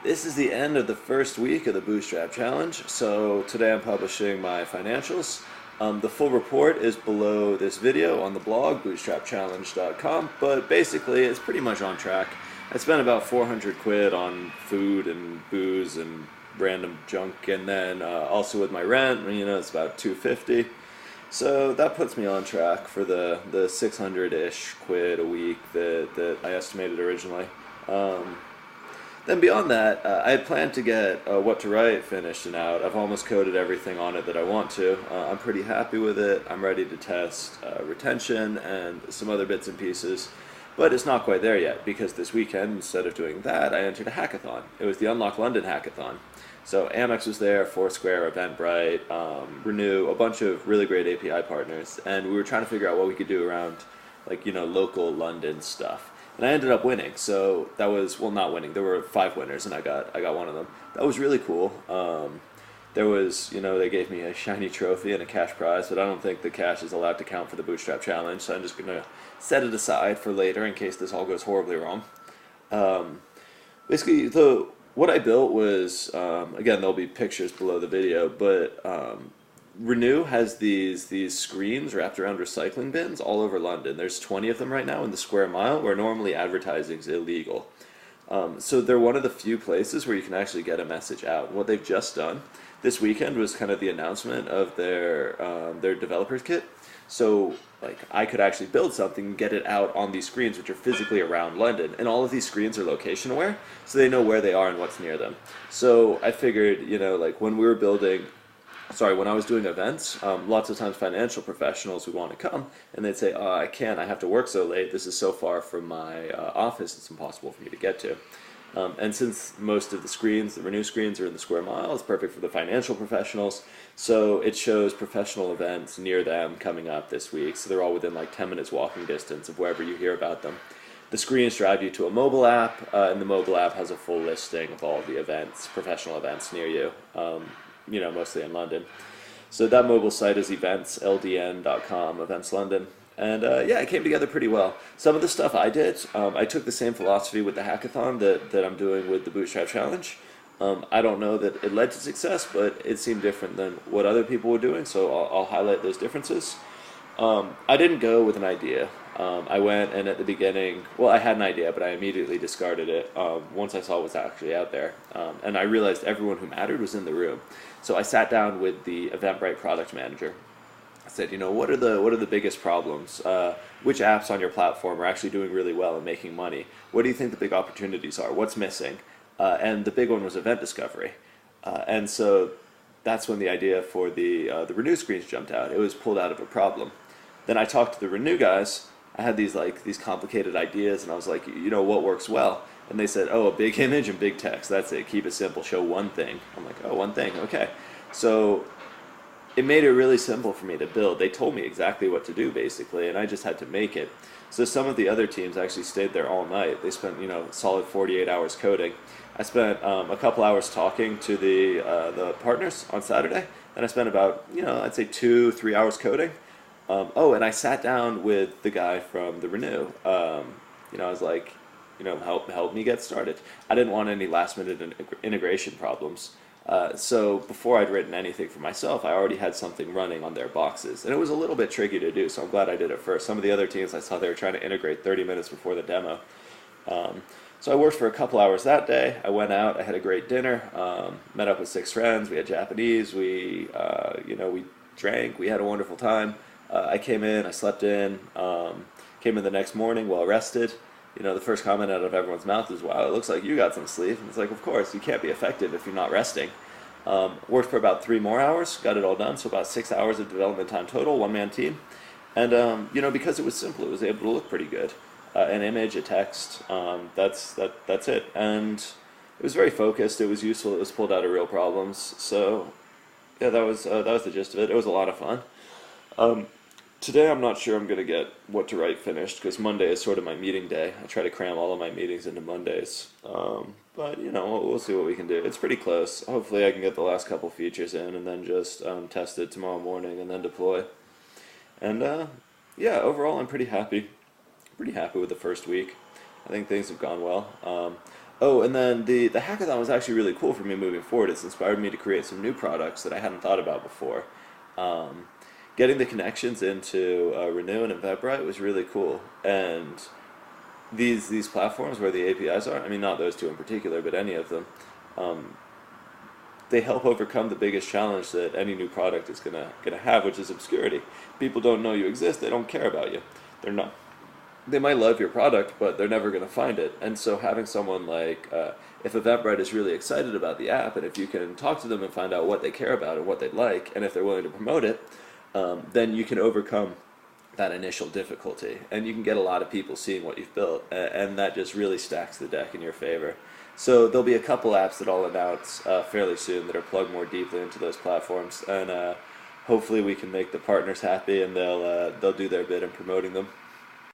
This is the end of the first week of the Bootstrap Challenge, so today I'm publishing my financials. The full report is below this video on the blog, bootstrapchallenge.com, but basically it's pretty much on track. I spent about 400 quid on food and booze and random junk, and then also with my rent, it's about 250. So that puts me on track for the 600-ish quid a week that I estimated originally. Then beyond that, I had planned to get What to Write finished and out. I've almost coded everything on it that I want to. I'm pretty happy with it. I'm ready to test retention and some other bits and pieces. But it's not quite there yet, because this weekend, instead of doing that, I entered a hackathon. It was the Unlock London hackathon. So Amex was there, Foursquare, Eventbrite, Renew, a bunch of really great API partners, and we were trying to figure out what we could do around, local London stuff. And I ended up winning. So that was, well, not winning. There were 5 winners, and I got one of them. That was really cool. There was, they gave me a shiny trophy and a cash prize, but I don't think the cash is allowed to count for the Bootstrap Challenge, so I'm just gonna set it aside for later in case this all goes horribly wrong. Basically, what I built was, again, there'll be pictures below the video, but Renew has these screens wrapped around recycling bins all over London. There's 20 of them right now in the square mile, where normally advertising is illegal. So they're one of the few places where you can actually get a message out. What they've just done this weekend was kind of the announcement of their developers kit. So I could actually build something and get it out on these screens, which are physically around London, and all of these screens are location aware, so they know where they are and what's near them. So I figured, when we were when I was doing events, lots of times financial professionals would want to come, and they'd say, "Oh, I can't. I have to work so late. This is so far from my office. It's impossible for me to get to." And since most of the screens, the Renew screens, are in the square mile, it's perfect for the financial professionals. So it shows professional events near them coming up this week. So they're all within 10 minutes walking distance of wherever you hear about them. The screens drive you to a mobile app, and the mobile app has a full listing of all the events, professional events near you, mostly in London. So that mobile site is eventsldn.com, Events London. And it came together pretty well. Some of the stuff I did, I took the same philosophy with the hackathon that I'm doing with the Bootstrap Challenge. I don't know that it led to success, but it seemed different than what other people were doing, so I'll highlight those differences. I didn't go with an idea. I went, and at the beginning, I had an idea, but I immediately discarded it once I saw what was actually out there. And I realized everyone who mattered was in the room. So I sat down with the Eventbrite product manager. I said, what are the biggest problems? Which apps on your platform are actually doing really well and making money? What do you think the big opportunities are? What's missing? And the big one was event discovery. And so that's when the idea for the Renew screens jumped out. It was pulled out of a problem. Then I talked to the Renew guys. I had these complicated ideas, and I was like, what works well? And they said, a big image and big text. That's it. Keep it simple. Show one thing. I'm like, one thing. Okay. So it made it really simple for me to build. They told me exactly what to do, basically, and I just had to make it. So some of the other teams actually stayed there all night. They spent, solid 48 hours coding. I spent a couple hours talking to the partners on Saturday, and I spent about, I'd say 2-3 hours coding. And I sat down with the guy from the Renew. I was like, help me get started. I didn't want any last-minute integration problems. So before I'd written anything for myself, I already had something running on their boxes. And it was a little bit tricky to do, so I'm glad I did it first. Some of the other teams I saw, they were trying to integrate 30 minutes before the demo. So I worked for a couple hours that day. I went out, I had a great dinner, met up with 6 friends, we had Japanese, we drank, we had a wonderful time. I came in, I slept in, came in the next morning well rested. The first comment out of everyone's mouth is, "Wow, it looks like you got some sleep." And it's like, of course, you can't be effective if you're not resting. Worked for about 3 more hours, got it all done, so about 6 hours of development time total, one-man team. And, because it was simple, it was able to look pretty good. An image, a text, that's it. And it was very focused, it was useful, it was pulled out of real problems. So, yeah, that was the gist of it. It was a lot of fun. Today I'm not sure I'm going to get What to Write finished, because Monday is sort of my meeting day. I try to cram all of my meetings into Mondays. But, we'll see what we can do. It's pretty close. Hopefully I can get the last couple features in and then just test it tomorrow morning and then deploy. And, overall I'm pretty happy. Pretty happy with the first week. I think things have gone well. Oh, and then the hackathon was actually really cool for me moving forward. It's inspired me to create some new products that I hadn't thought about before. Um, Getting the connections into Renew and Eventbrite was really cool, and these platforms where the APIs are, I mean, not those two in particular, but any of them, um, they help overcome the biggest challenge that any new product is gonna have, which is obscurity. People don't know you exist. They don't care about you. They're not. They might love your product, but they're never going to find it. And so having someone like, if Eventbrite is really excited about the app, and if you can talk to them and find out what they care about and what they'd like, and if they're willing to promote it, then you can overcome that initial difficulty, and you can get a lot of people seeing what you've built, and that just really stacks the deck in your favor. So there'll be a couple apps that I'll announce fairly soon that are plugged more deeply into those platforms, and hopefully we can make the partners happy, and they'll do their bit in promoting them.